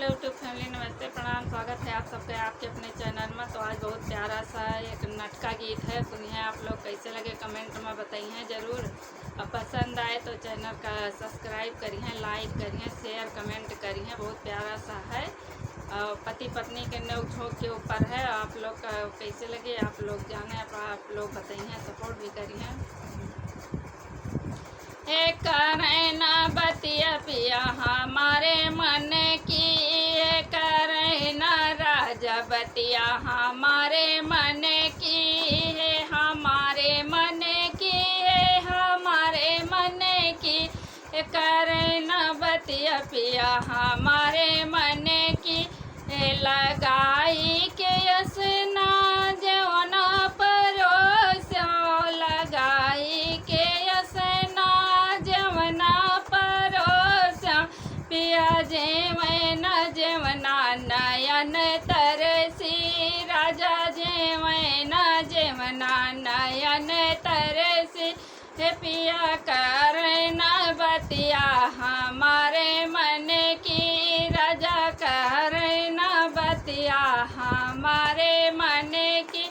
Hello YouTube family, नमस्ते, प्रणाम, स्वागत है आप सबका आपके अपने चैनल में। तो आज बहुत प्यारा सा एक नाटका गीत है, सुनिए आप लोग। कैसे लगे कमेंट में बताइए ज़रूर। और पसंद आए तो चैनल का सब्सक्राइब करिए, लाइक करिए, शेयर कमेंट करिए। बहुत प्यारा सा है और पति पत्नी के नोक झोंक के ऊपर है। आप लोग का कैसे लगे आप लोग जाने, आप लोग बताइए, सपोर्ट भी करिए। करना बतिया पिया हमारे मन की, करना राजा बतिया हमारे मन की है, हमारे मन की है, हमारे मन की। करना बतिया पिया हमारे मन की, लगाई के असना जवना परोसा, लगाई के पिया जेवना नयन तरसी, राजा जेवना जेवना नयन तरसी। पिया करना बतिया हमारे मन की, राजा करना बतिया हमारे मन की।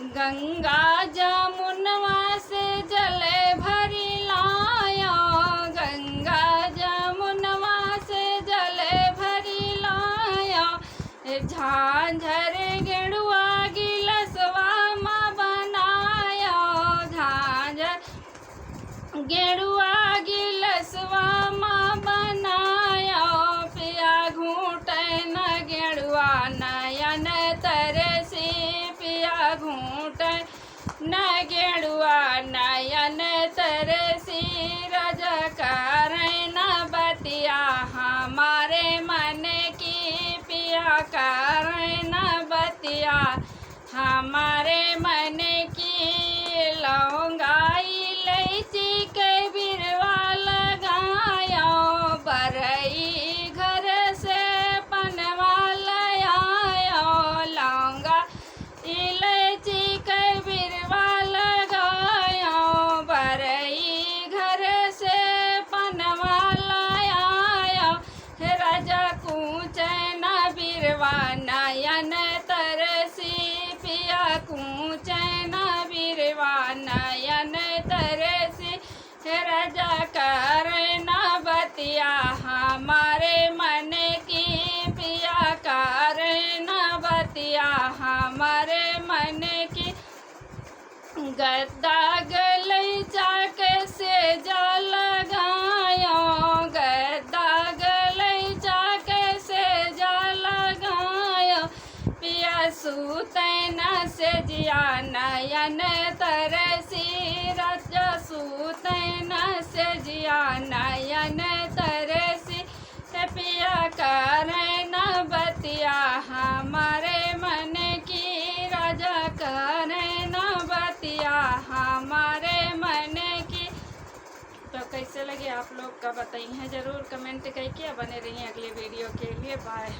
गंगा जमुनवा से जल भरी लाया, गंगा जमुनवा से जल भरी लाया। झांझर गेड़ुआ गिलसवा माँ बनाया, झांझर गेड़ुआ गिलसवा माँ बनाया। पिया घूटन गेड़ुआ नयन तरसी, पिया घूटन न गेड़ुआ नयन तरसी। राजा करना बतिया हमारे मन की, पिया करना बतिया हमारे मन की। लौंगा इलायची के बिरवा लगाया, बरई घर से पनवा लाया। लौंगा इलायची के बिरवा लगाया, बरई घर से पनवा लाया। राजा कूचना बिरवा नयन तरसी, पिया कूचना बिरवा नयन तरसी। राजा करना बतिया हमारे मन की, पिया करना बतिया हमारे मन की। गद्दा गलैचा कैसे जा लगाया, गद्दा गलैचा कैसे जा लगाया। पिया सूतना से जिया नयन तरसी, राजा सूतना से जिया नयन तरसी। पिया करना बतिया हमारे मन की, राजा करना बतिया हमारे मन की। तो कैसे लगे आप लोग का बताइए ज़रूर कमेंट करके। बने रहिए अगले वीडियो के लिए। बाय।